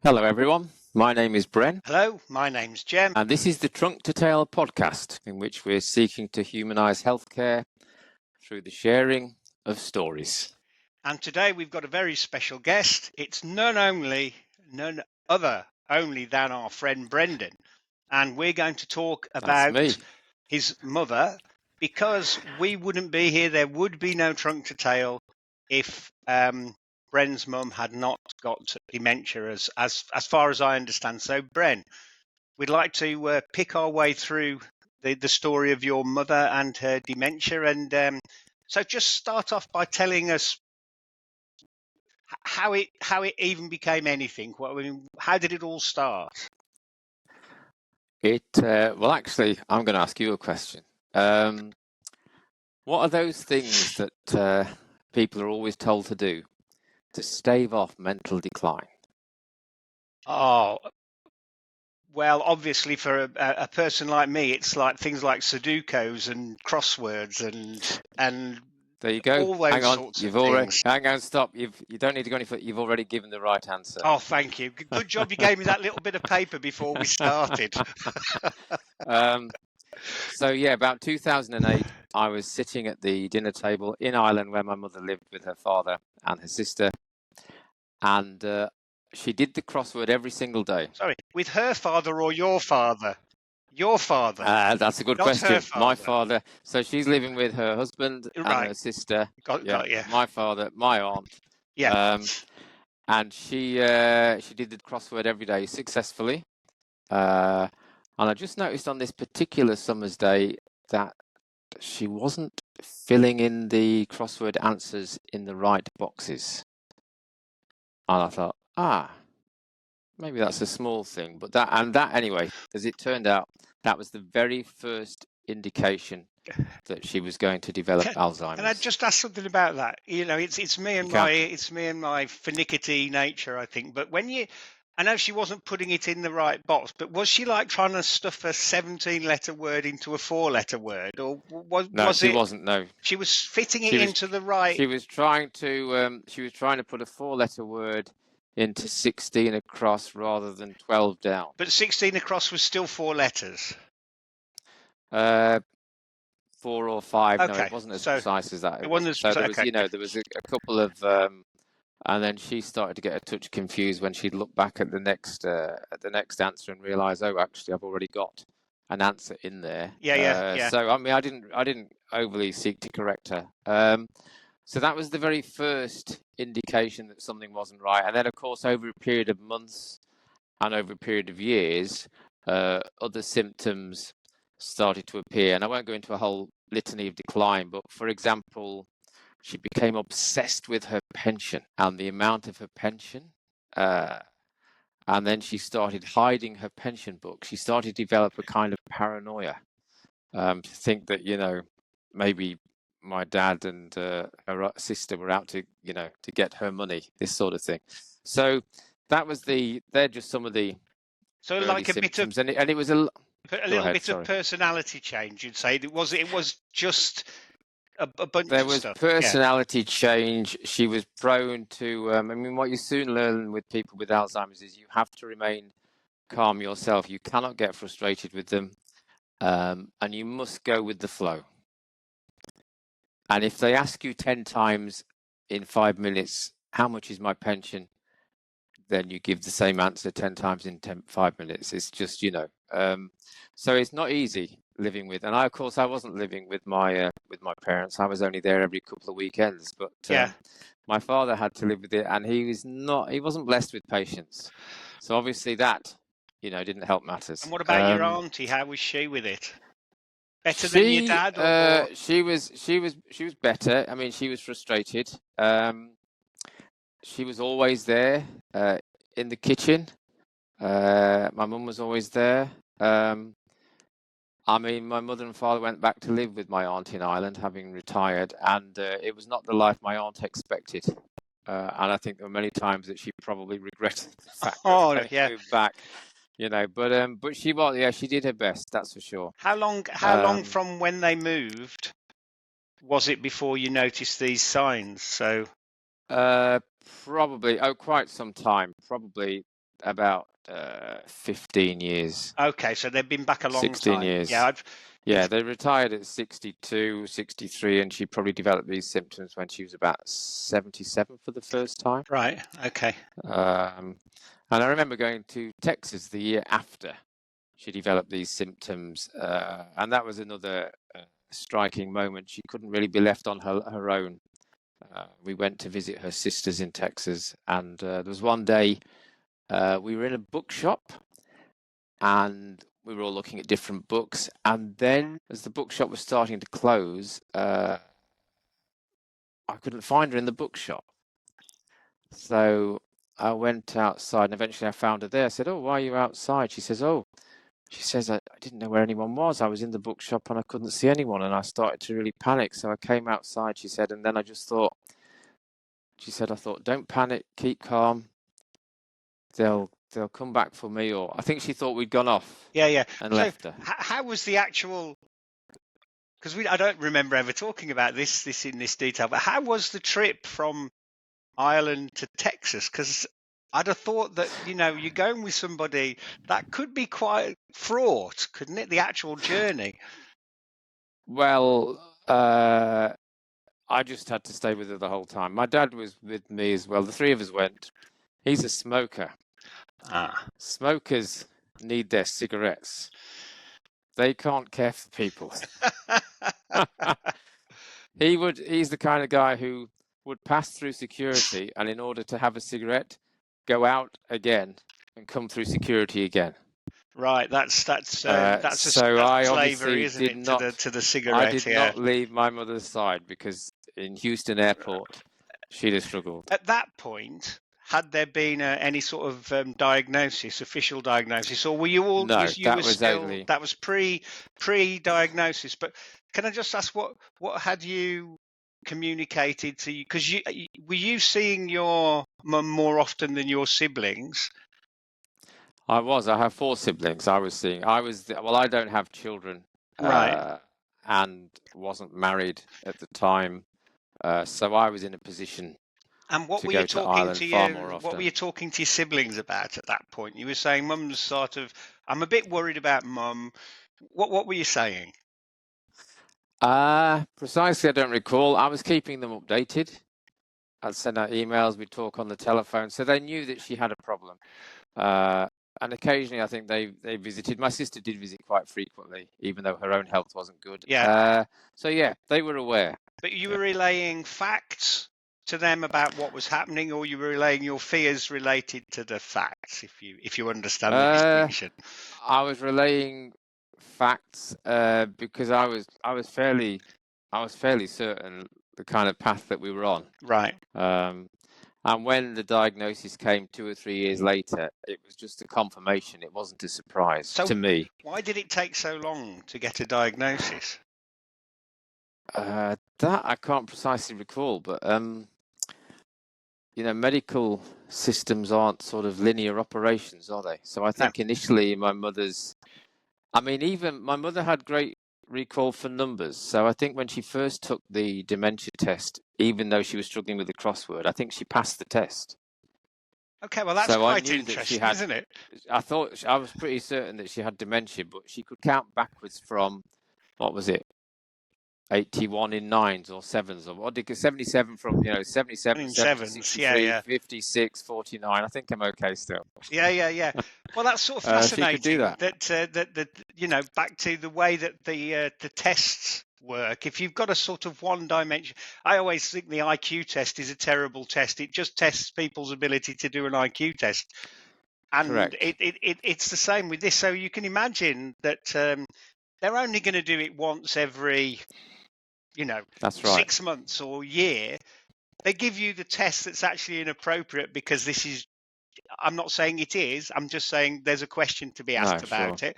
Hello everyone, my name is Bren Hello, my name's Jem. and this is the Trunk2Tale podcast in which we're seeking to humanise healthcare through the sharing of stories. And today we've got a very special guest. It's none other than our friend Brendan. And we're going to talk about his mother, because we wouldn't be here. There would be no Trunk2Tale if Bren's mum had not got dementia, as far as I understand. So, Bren, we'd like to pick our way through the story of your mother and her dementia. And so just start off by telling us how it even became anything. How did it all start? Well, actually, I'm going to ask you a question. What are those things that people are always told to do to stave off mental decline? Oh, well, obviously for a person like me, it's like things like Sudokus and crosswords and there you go. All those hang on, sorts you've of already things. hang on, stop. You don't need to go any further. You've already given the right answer. Oh, thank you. Good job you gave me that little bit of paper before we started. So yeah, about 2008, I was sitting at the dinner table in Ireland where my mother lived with her father and her sister, and she did the crossword every single day. Sorry, with her father or your father? Your father. That's a good question. My father. So she's living with her husband and her sister. Got you. My father, my aunt. Yeah. And she did the crossword every day successfully. And I just noticed on this particular summer's day that she wasn't filling in the crossword answers in the right boxes. And I thought, maybe that's a small thing. But that anyway, as it turned out, that was the very first indication that she was going to develop Alzheimer's. And I just ask something about that. You know, it's me and my finicky nature, I think. But I know she wasn't putting it in the right box, but was she like trying to stuff a 17-letter word into a 4-letter word, or she wasn't. No, she was fitting it into the right. She was trying to put a 4-letter word into 16 across rather than 12 down. But 16 across was still 4 letters. 4 or 5. Okay. No, it wasn't as precise as that. It wasn't as precise. There was a couple of. And then she started to get a touch confused when she'd look back at the next answer and realise, oh, actually, I've already got an answer in there. Yeah. So I mean, I didn't overly seek to correct her. So that was the very first indication that something wasn't right. And then, of course, over a period of months and over a period of years, other symptoms started to appear. And I won't go into a whole litany of decline, but for example, she became obsessed with her pension and the amount of her pension. And then she started hiding her pension book. She started to develop a kind of paranoia, to think that, maybe my dad and her sister were out to get her money, this sort of thing. So that was they're just some of the like a symptoms. Bit of, and it was a little bit of personality change, you'd say. It was just a bunch there of was stuff. Personality change. She was prone to I mean, what you soon learn with people with Alzheimer's is you have to remain calm yourself. You cannot get frustrated with them, and you must go with the flow. And if they ask you 10 times in 5 minutes, how much is my pension? Then you give the same answer 10 times in 5 minutes. It's just, so it's not easy living with. And of course, I wasn't living with my parents. I was only there every couple of weekends. But my father had to live with it, and he wasn't blessed with patience. So obviously that, didn't help matters. And what about your auntie? How was she with it? Better than your dad? Or? She was better. I mean, she was frustrated. She was always there in the kitchen. My mum was always there. I mean, my mother and father went back to live with my aunt in Ireland, having retired, and it was not the life my aunt expected. And I think there were many times that she probably regretted the fact that they moved back. But she was, she did her best, that's for sure. How long from when they moved was it before you noticed these signs? So probably quite some time, probably about 15 years. Okay, so they've been back a long 16 time. years. Yeah, they retired at 62, 63, and she probably developed these symptoms when she was about 77 for the first time. Right, okay. And I remember going to Texas the year after she developed these symptoms, and that was another striking moment. She couldn't really be left on her own. We went to visit her sisters in Texas, and there was one day we were in a bookshop, and we were all looking at different books. And then, as the bookshop was starting to close, I couldn't find her in the bookshop. So I went outside, and eventually I found her there. I said, "Oh, why are you outside?" She says, I didn't know where anyone was. I was in the bookshop and I couldn't see anyone, and I started to really panic. So I came outside," she said, "and then I just thought," she said, "I thought, don't panic, keep calm. They'll come back for me." Or I think she thought we'd gone off. Yeah. And left her. How was the actual? Because I don't remember ever talking about this in this detail. But how was the trip from Ireland to Texas? Because I'd have thought that you're going with somebody that could be quite fraught, couldn't it? The actual journey. Well, I just had to stay with her the whole time. My dad was with me as well. The three of us went. He's a smoker. Smokers need their cigarettes. They can't care for people. He's the kind of guy who would pass through security, and in order to have a cigarette, go out again and come through security again. Right, that's slavery, isn't it? To the cigarette. I did not leave my mother's side, because in Houston Airport, she'd have struggled. At that point, had there been any sort of official diagnosis, or were you all? No, that was pre-diagnosis. But can I just ask, what had you communicated to you? Because were you seeing your mum more often than your siblings? I have 4 siblings. I don't have children, right, and wasn't married at the time, so I was in a position. And what were you talking to What were you talking to your siblings about at that point? You were saying, "Mum's sort of, I'm a bit worried about Mum." What were you saying? Precisely, I don't recall. I was keeping them updated. I'd send out emails. We'd talk on the telephone, so they knew that she had a problem. And occasionally, I think they visited. My sister did visit quite frequently, even though her own health wasn't good. Yeah. So yeah, they were aware. But you were relaying facts to them about what was happening, or you were relaying your fears related to the facts, if you understand the distinction? I was relaying facts because I was fairly certain the kind of path that we were on. Right. And when the diagnosis came 2 or 3 years later, it was just a confirmation. It wasn't a surprise to me. Why did it take so long to get a diagnosis? That I can't precisely recall, but medical systems aren't sort of linear operations, are they? So I think initially my even my mother had great recall for numbers. So I think when she first took the dementia test, even though she was struggling with the crossword, I think she passed the test. Okay, well, that's quite interesting, isn't it? I was pretty certain that she had dementia, but she could count backwards from, what was it, 81 in 9s or 7s, or what did 77 from 77, 63, 56, 49. I think I'm okay still. Yeah. Well, that's sort of fascinating. She could do that. That back to the way that the tests work. If you've got a sort of one dimension, I always think the IQ test is a terrible test. It just tests people's ability to do an IQ test. And correct. It's the same with this. So you can imagine that they're only going to do it once every that's right. 6 months or a year. They give you the test that's actually inappropriate because this is, I'm not saying it is, I'm just saying there's a question to be asked about it.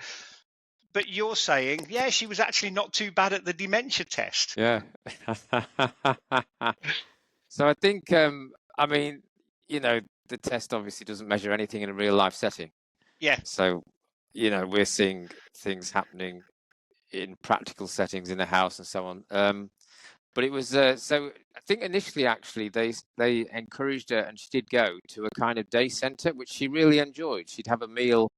But you're saying, yeah, she was actually not too bad at the dementia test. Yeah. So I think, the test obviously doesn't measure anything in a real life setting. Yeah. So, we're seeing things happening in practical settings in the house and so on. But it was so. I think initially, actually, they encouraged her, and she did go to a kind of day centre, which she really enjoyed. She'd have a meal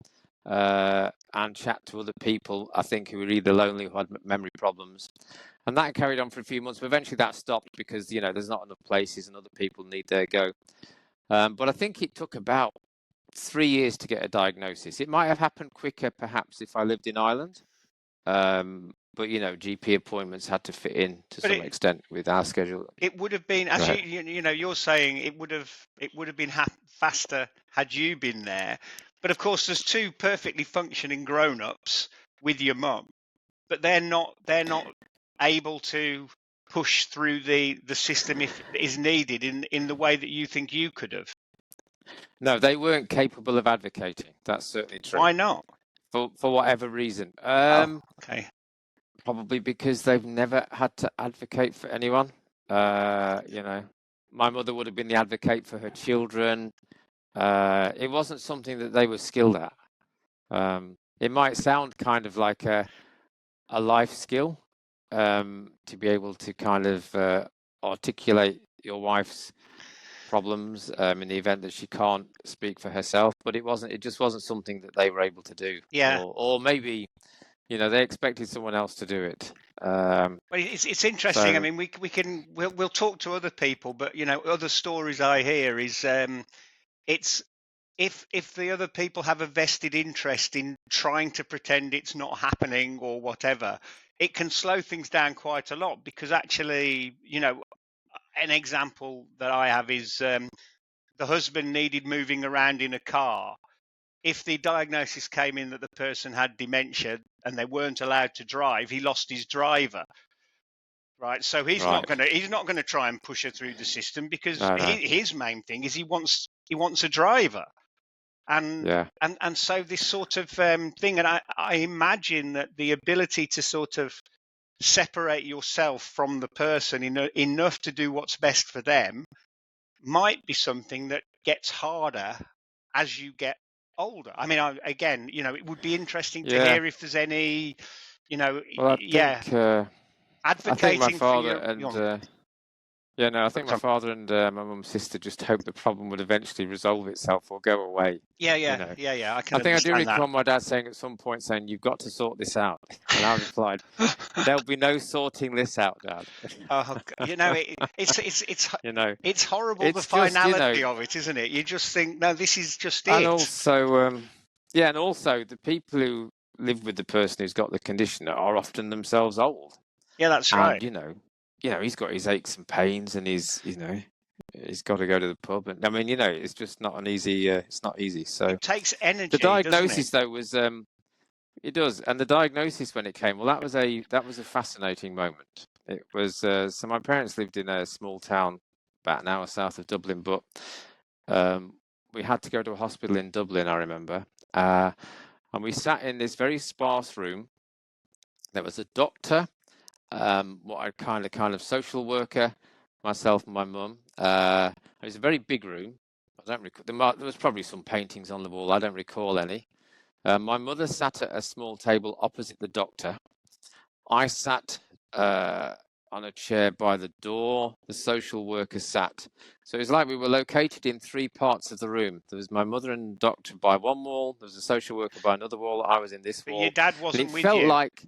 and chat to other people, I think, who were either lonely or had memory problems. And that carried on for a few months, but eventually that stopped because, there's not enough places and other people need their go. But I think it took about 3 years to get a diagnosis. It might have happened quicker, perhaps, if I lived in Ireland. But, GP appointments had to fit in to some extent with our schedule. It would have been, as you're saying, it would have been faster had you been there. But of course, there's two perfectly functioning grown-ups with your mum, but they're not able to push through the system if it is needed in the way that you think you could have. No, they weren't capable of advocating. That's certainly true. Why not? For whatever reason. Okay. Probably because they've never had to advocate for anyone. My mother would have been the advocate for her children. It wasn't something that they were skilled at. It might sound kind of like a life skill to be able to kind of articulate your wife's problems in the event that she can't speak for herself, but it just wasn't something that they were able to do. Yeah. Or maybe, they expected someone else to do it. Well, it's interesting. So, I mean, we'll talk to other people, but other stories I hear is it's if the other people have a vested interest in trying to pretend it's not happening or whatever, it can slow things down quite a lot, because actually, an example that I have is the husband needed moving around in a car. If the diagnosis came in that the person had dementia and they weren't allowed to drive, he lost his driver. Right, so he's not going to try and push her through the system, because his main thing is he wants a driver, and so this sort of thing, and I imagine that the ability to sort of separate yourself from the person enough to do what's best for them might be something that gets harder as you get older. I mean, again, it would be interesting to hear if there's any, advocating for your. I think my father and my mum's sister just hoped the problem would eventually resolve itself or go away. I think I do recall my dad saying at some point, "You've got to sort this out," and I replied, "There'll be no sorting this out, Dad." It's horrible, the finality of it, isn't it? You just think, no, this is just it. And also, and also the people who live with the person who's got the condition are often themselves old. Yeah, that's right. And he's got his aches and pains, and he's got to go to the pub, and I mean, it's just not an easy. It's not easy. So it takes energy. The diagnosis, though, was it does, and the diagnosis when it came, well, that was a fascinating moment. It was so my parents lived in a small town about an hour south of Dublin, but we had to go to a hospital in Dublin, I remember, and we sat in this very sparse room. There was a doctor. What a kind of social worker, myself and my mum. It was a very big room. I don't recall. There was probably some paintings on the wall. I don't recall any. My mother sat at a small table opposite the doctor. I sat on a chair by the door. The social worker sat. So it was like we were located in three parts of the room. There was my mother and doctor by one wall. There was a social worker by another wall. I was in this wall. But your dad wasn't with you. It felt like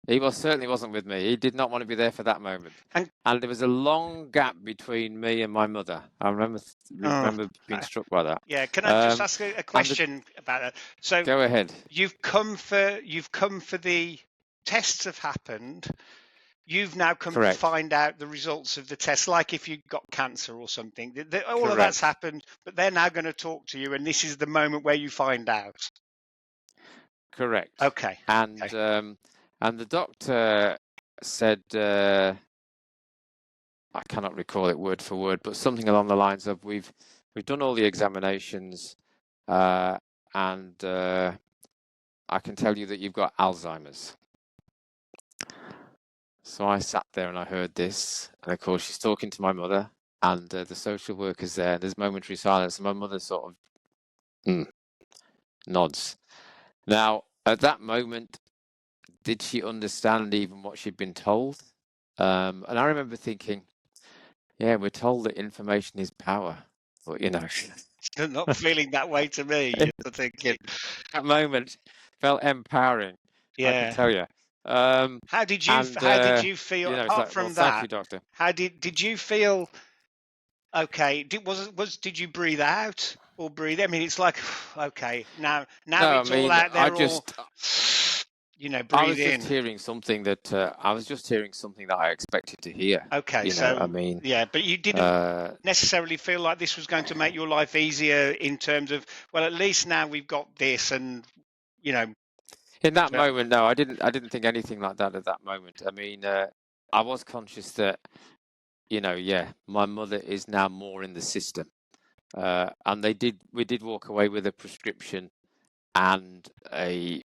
he certainly wasn't with me. He did not want to be there for that moment. And there was a long gap between me and my mother. I remember being struck by that. Yeah, can I just ask a question about that? So go ahead. You've come for the tests have happened. You've now come to find out the results of the tests, like if you've got cancer or something. All of that's happened, but they're now going to talk to you, and this is the moment where you find out. Correct. Okay. And the doctor said, I cannot recall it word for word, but something along the lines of, we've done all the examinations, and I can tell you that you've got Alzheimer's. So I sat there and I heard this, and of course she's talking to my mother, and the social worker's there, and there's momentary silence, and my mother sort of nods. Now, at that moment, did she understand even what she'd been told? And I remember thinking, yeah, we're told that information is power, but Not feeling that way to me. You're thinking that moment felt empowering. I can yeah. tell you. How did And you feel it's apart like, well, from thank you, that? doctor. How did you feel? Okay, did you breathe out or breathe? I mean, it's like okay, now No, I it's all mean, out there, all I breathe was just in. hearing something that I expected to hear. Okay, I so mean, yeah, but you didn't necessarily feel like this was going to make your life easier in terms of, well, at least now we've got this, and you know. in that moment, no, I didn't think anything like that at that moment. I mean, I was conscious that, my mother is now more in the system. And we did walk away with a prescription and a,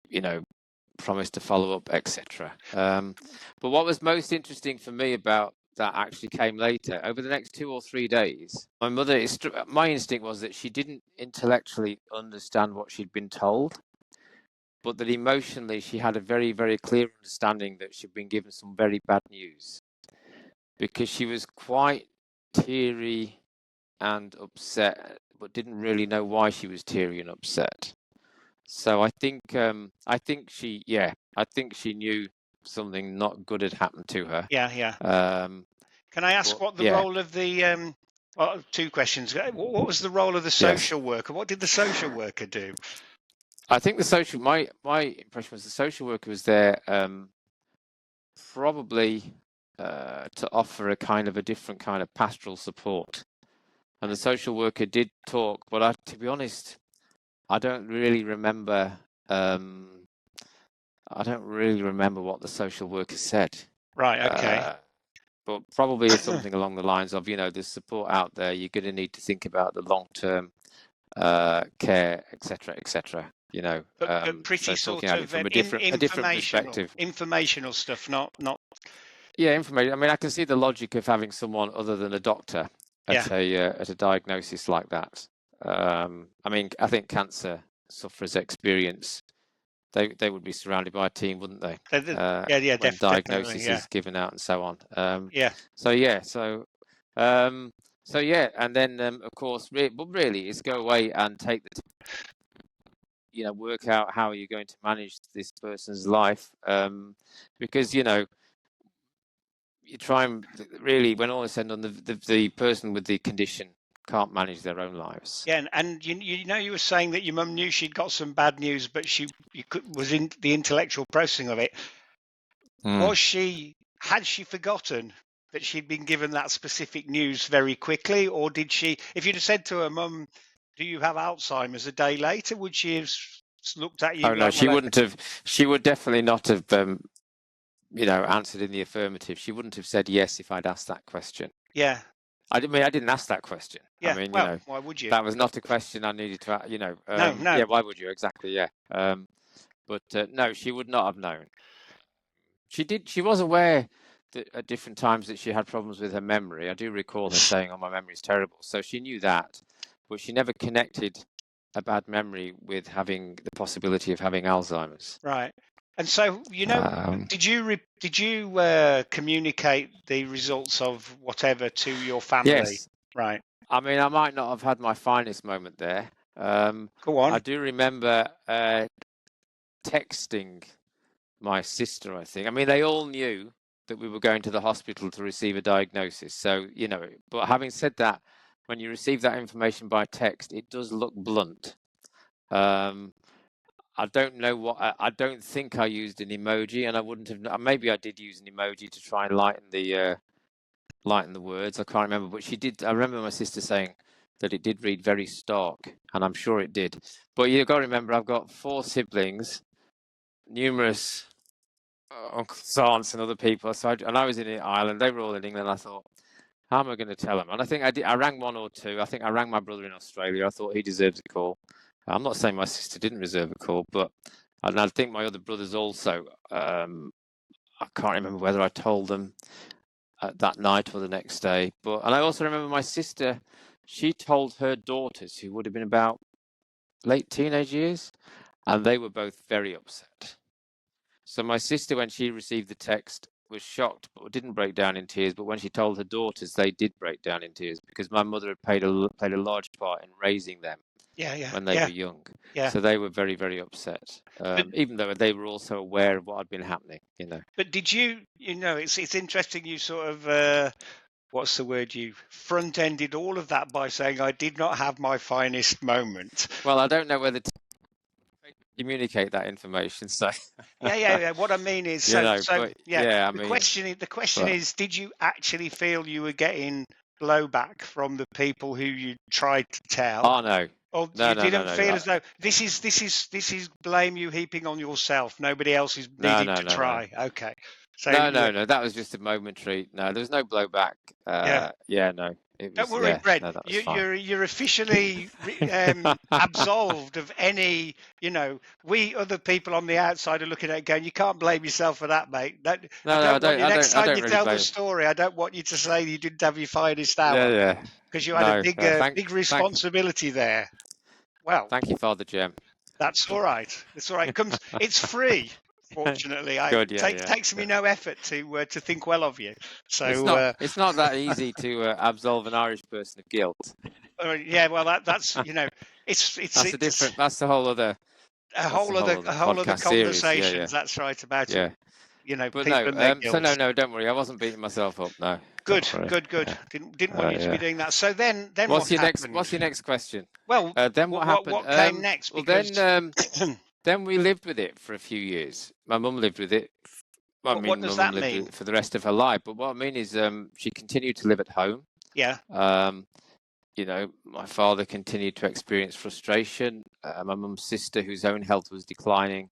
promise to follow up, etc. But what was most interesting for me about that actually came later. Over the next 2 or 3 days, my instinct was that she didn't intellectually understand what she'd been told, but that emotionally she had a very, very clear understanding that she'd been given some very bad news, because she was quite teary and upset, but didn't really know why she was teary and upset. So I think she knew something not good had happened to her. Yeah. Um, Can I ask what the role of the well, two questions. What was the role of the social worker? What did the social worker do? I think my impression was the social worker was there probably to offer a different kind of pastoral support. And the social worker did talk, but to be honest, I don't really remember. I don't really remember what the social worker said. Right. Okay. But probably something along the lines of, there's support out there. You're going to need to think about the long-term care, etc., etc. But pretty so talking sort at it of from a different perspective. Informational stuff, not. Yeah, information. I mean, I can see the logic of having someone other than a doctor at a diagnosis like that. I mean, I think cancer sufferers experience. They would be surrounded by a team, wouldn't they? Definitely. When diagnosis is given out and so on. And then of course, but really, it's go away and take the work out how you're going to manage this person's life, because you try and really, when all is said and done, the person with the condition can't manage their own lives. Yeah, and you were saying that your mum knew she'd got some bad news, but was in the intellectual processing of it. Had she forgotten that she'd been given that specific news very quickly, or did she? If you'd have said to her, "Mum, do you have Alzheimer's?" a day later, would she have looked at you? Oh no, she wouldn't have. She would definitely not have. Answered in the affirmative. She wouldn't have said yes if I'd asked that question. Yeah. I didn't ask that question. Yeah. I mean, why would you? That was not a question I needed to. No. Yeah, why would you? Exactly. Yeah. But no, she would not have known. She was aware that at different times that she had problems with her memory. I do recall her saying, "Oh, my memory is terrible." So she knew that, but she never connected a bad memory with having the possibility of having Alzheimer's. Right. And so, did you communicate the results of whatever to your family? Yes. Right. I mean, I might not have had my finest moment there. Go on. I do remember texting my sister, I think. I mean, they all knew that we were going to the hospital to receive a diagnosis. So, but having said that, when you receive that information by text, it does look blunt. I don't know I don't think I used an emoji, and I wouldn't have. Maybe I did use an emoji to try and lighten the words. I can't remember, but she did. I remember my sister saying that it did read very stark, and I'm sure it did. But you've got to remember, I've got 4 siblings, numerous uncles, aunts, and other people. And I was in Ireland. They were all in England. I thought, how am I going to tell them? And I think I did. I rang 1 or 2. I think I rang my brother in Australia. I thought he deserves a call. I'm not saying my sister didn't deserve a call, but and I think my other brothers also. I can't remember whether I told them that night or the next day. And I also remember my sister. She told her daughters, who would have been about late teenage years, and they were both very upset. So my sister, when she received the text, was shocked but didn't break down in tears. But when she told her daughters, they did break down in tears because my mother had played a large part in raising them when they were young. So they were very, very upset, even though they were also aware of what had been happening, But did you, it's interesting you sort of, what's the word, you front-ended all of that by saying, I did not have my finest moment. Well, I don't know whether to communicate that information, so... Yeah. What I mean is, the question is, did you actually feel you were getting blowback from the people who you tried to tell? Oh, no. Or you didn't feel as though this is blame you heaping on yourself. Nobody else is needed to try. No. Okay. So No. That was just a momentary. No, there was no blowback. No. It was, don't worry, Brett. No, that was fine. You're officially absolved of any. We other people on the outside are looking at it going, you can't blame yourself for that, mate. Next time you tell the story, I don't want you to say you didn't have your finest hour. Yeah. Because you had a big responsibility there. Well, thank you, Father Jem. That's all right. It's all right. It's free. Fortunately, it takes me no effort to think well of you. So it's not that easy to absolve an Irish person of guilt. Well, that's That's the whole other conversations. Series. That's right about it. But no, don't worry. I wasn't beating myself up. No. Good. Didn't want you to be doing that. So then what's your next question? Well, then what happened? What came next? Then we lived with it for a few years. My mum lived with it. What does that mean? For the rest of her life. But what I mean is, she continued to live at home. Yeah. My father continued to experience frustration. My mum's sister, whose own health was declining.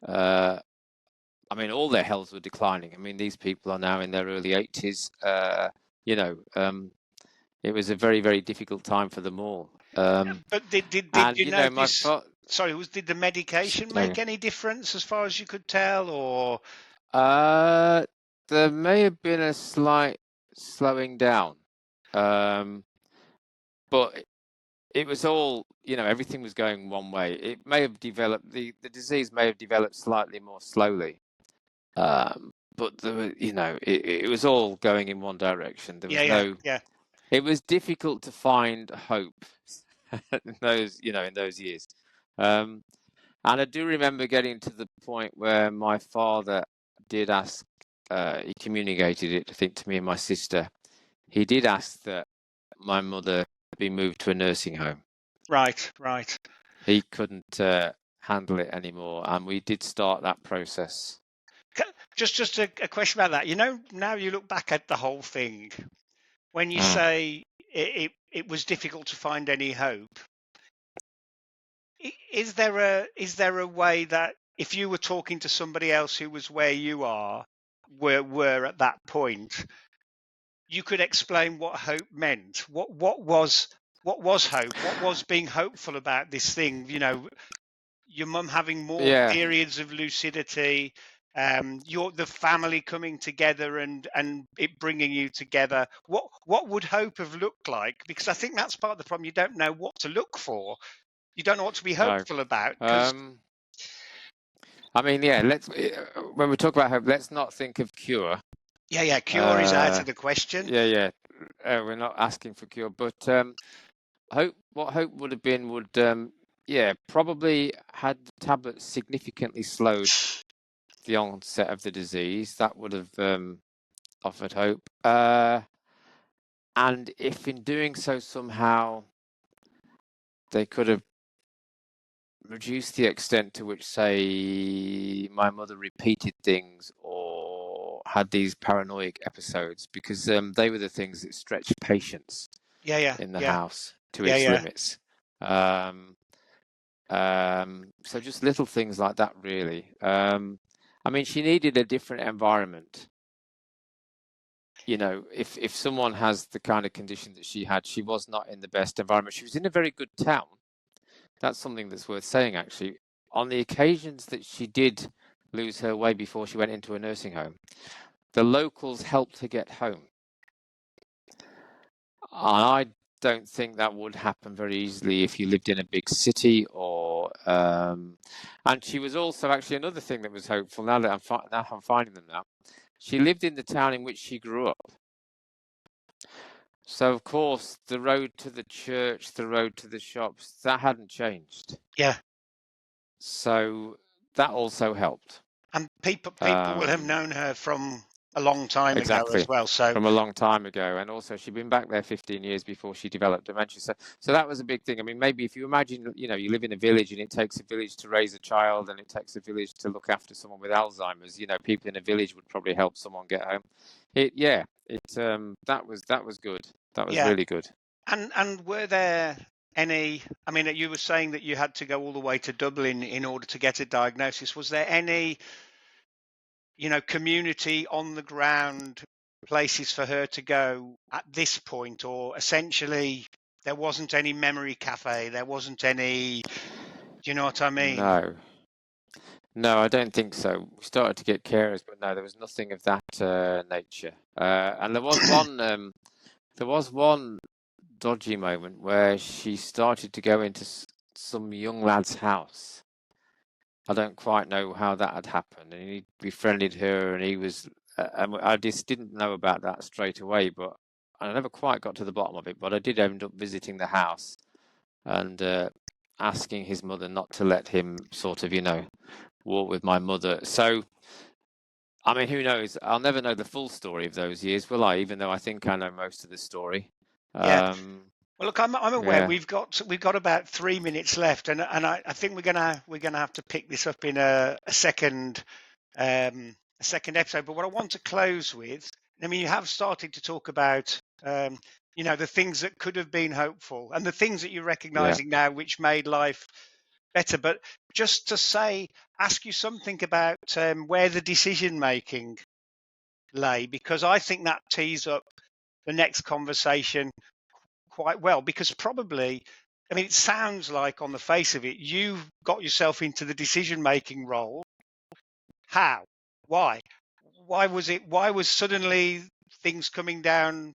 All their health were declining. These people are now in their early 80s. It was a very, very difficult time for them all. But did you notice? Did the medication make any difference as far as you could tell, or? There may have been a slight slowing down, but it was all, everything was going one way. It may have developed, the disease may have developed slightly more slowly. But it was all going in one direction. There was It was difficult to find hope in those years. And I do remember getting to the point where my father did ask, he communicated it, I think, to me and my sister. He did ask that my mother be moved to a nursing home. Right. He couldn't handle it anymore, and we did start that process. Just a question about that. Now you look back at the whole thing, when you say it was difficult to find any hope, is there a way that if you were talking to somebody else who was where you were at that point, you could explain what hope meant? What was hope? What was being hopeful about this thing? Your mum having more periods of lucidity. The family coming together and it bringing you together. What would hope have looked like? Because I think that's part of the problem. You don't know what to look for. You don't know what to be hopeful about. When we talk about hope, let's not think of cure. Yeah. Cure is out of the question. Yeah. We're not asking for cure, but hope. What hope would have been would probably had the tablets significantly slowed the onset of the disease. That would have offered hope. And if in doing so somehow they could have reduced the extent to which, say, my mother repeated things or had these paranoid episodes, because they were the things that stretched patience in the house to its limits. So just little things like that, really. She needed a different environment. If someone has the kind of condition that she had, she was not in the best environment. She was in a very good town. That's something that's worth saying, actually. On the occasions that she did lose her way before she went into a nursing home, the locals helped her get home. I don't think that would happen very easily if you lived in a big city or... and she was also, actually, another thing that was hopeful, now I'm finding them now, she lived in the town in which she grew up. So, of course, the road to the church, the road to the shops, that hadn't changed. Yeah. So that also helped. And people will have known her from a long time ago as well. So from a long time ago, and also she'd been back there 15 years before she developed dementia. So that was a big thing. I mean, maybe if you imagine, you know, you live in a village and it takes a village to raise a child, and it takes a village to look after someone with Alzheimer's. You know, people in a village would probably help someone get home. That was good. That was really good. And were there any? I mean, you were saying that you had to go all the way to Dublin in order to get a diagnosis. Was there any, you know, community on the ground places for her to go at this point, or essentially there wasn't any memory cafe, there wasn't any, do you know what I mean? No, I don't think so. We started to get carers, but no, there was nothing of that nature. And there was one dodgy moment where she started to go into some young lad's house. I don't quite know how that had happened, and he befriended her, and he was. I just didn't know about that straight away, but I never quite got to the bottom of it. But I did end up visiting the house and asking his mother not to let him sort of, you know, walk with my mother. So, I mean, who knows? I'll never know the full story of those years, will I? Even though I think I know most of the story. Yeah. Well, look, I'm aware we've got about 3 minutes left, and I think we're gonna have to pick this up in a second episode. But what I want to close with, I mean, you have started to talk about you know, the things that could have been hopeful and the things that you're recognizing now which made life better. But just to ask you something about where the decision making lay, because I think that tees up the next conversation quite well, because probably, I mean, it sounds like on the face of it, you got yourself into the decision-making role. How? Why? Why was suddenly things coming down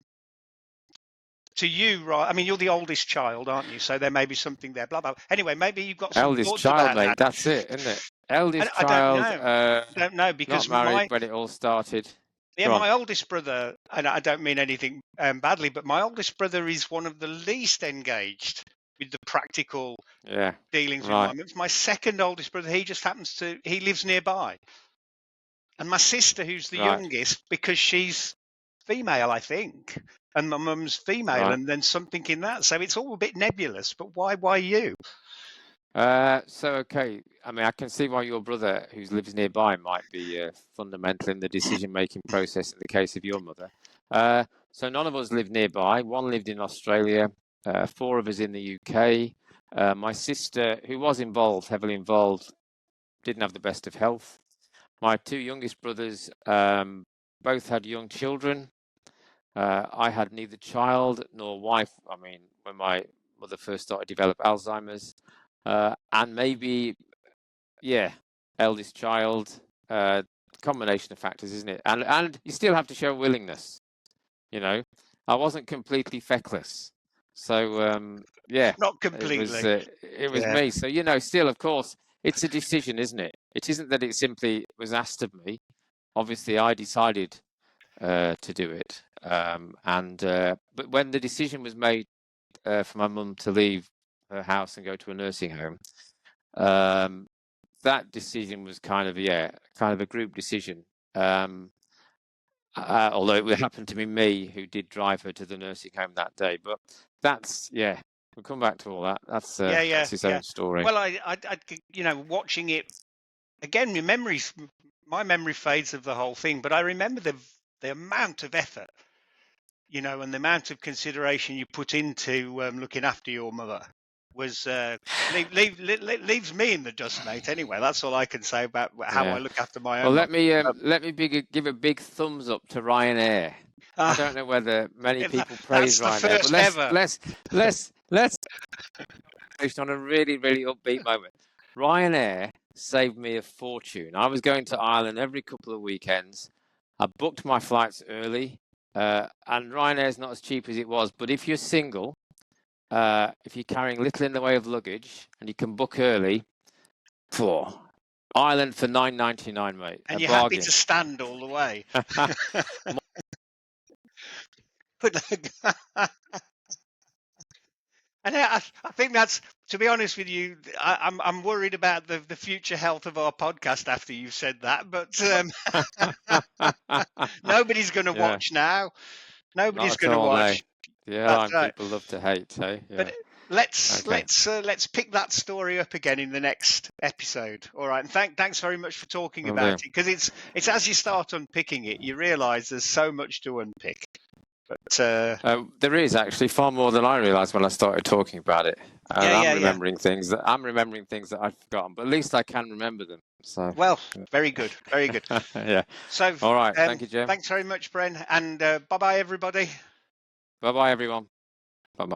to you, right? I mean, you're the oldest child, aren't you? So there may be something there, blah, blah. Anyway, maybe you've got some thoughts about mate, that. That's it, isn't it? Eldest I child. I don't know because not married when it all started. Yeah, my oldest brother, and I don't mean anything badly, but my oldest brother is one of the least engaged with the practical dealings with my mum. My second oldest brother, he just he lives nearby. And my sister, who's the youngest, because she's female, I think, and my mum's female, and then something in that. So it's all a bit nebulous, but why you? Okay. I mean, I can see why your brother, who lives nearby, might be fundamental in the decision-making process in the case of your mother. So none of us lived nearby. One lived in Australia, 4 of us in the UK. My sister, who was heavily involved, didn't have the best of health. My 2 youngest brothers both had young children. I had neither child nor wife. I mean, when my mother first started to develop Alzheimer's. And maybe, eldest child, combination of factors, isn't it? And you still have to show willingness, you know. I wasn't completely feckless. So, Not completely. It was me. So, you know, still, of course, it's a decision, isn't it? It isn't that it simply was asked of me. Obviously, I decided to do it. But when the decision was made for my mum to leave her house and go to a nursing home, that decision was kind of a group decision. Although it happened to be me who did drive her to the nursing home that day. But that's we'll come back to all that. That's his own story. Well, I you know, watching it again, my memory fades of the whole thing, but I remember the amount of effort, you know, and the amount of consideration you put into looking after your mother was leaves me in the dust, mate. Anyway, that's all I can say about how I look after my own. Well, let me give a big thumbs up to Ryanair. I don't know whether many people praise Ryanair, but let's on a really, really upbeat moment. Ryanair saved me a fortune. I was going to Ireland every couple of weekends. I booked my flights early, and Ryanair is not as cheap as it was. But if you're single, if you're carrying little in the way of luggage and you can book early, Ireland for $9.99, mate. And you're happy to stand all the way. And I think that's, to be honest with you, I'm worried about the future health of our podcast after you've said that. But nobody's going to watch now. Nobody's going to watch. No. Yeah, people love to hate, hey? Yeah. But let's pick that story up again in the next episode. All right, and thanks very much for talking about it, because it's as you start unpicking it, you realise there's so much to unpick. But there is actually far more than I realised when I started talking about it. I'm remembering things that I've forgotten, but at least I can remember them. So very good, very good. Yeah. So all right, thank you, Jim. Thanks very much, Bren, and bye bye, everybody. Bye bye, everyone.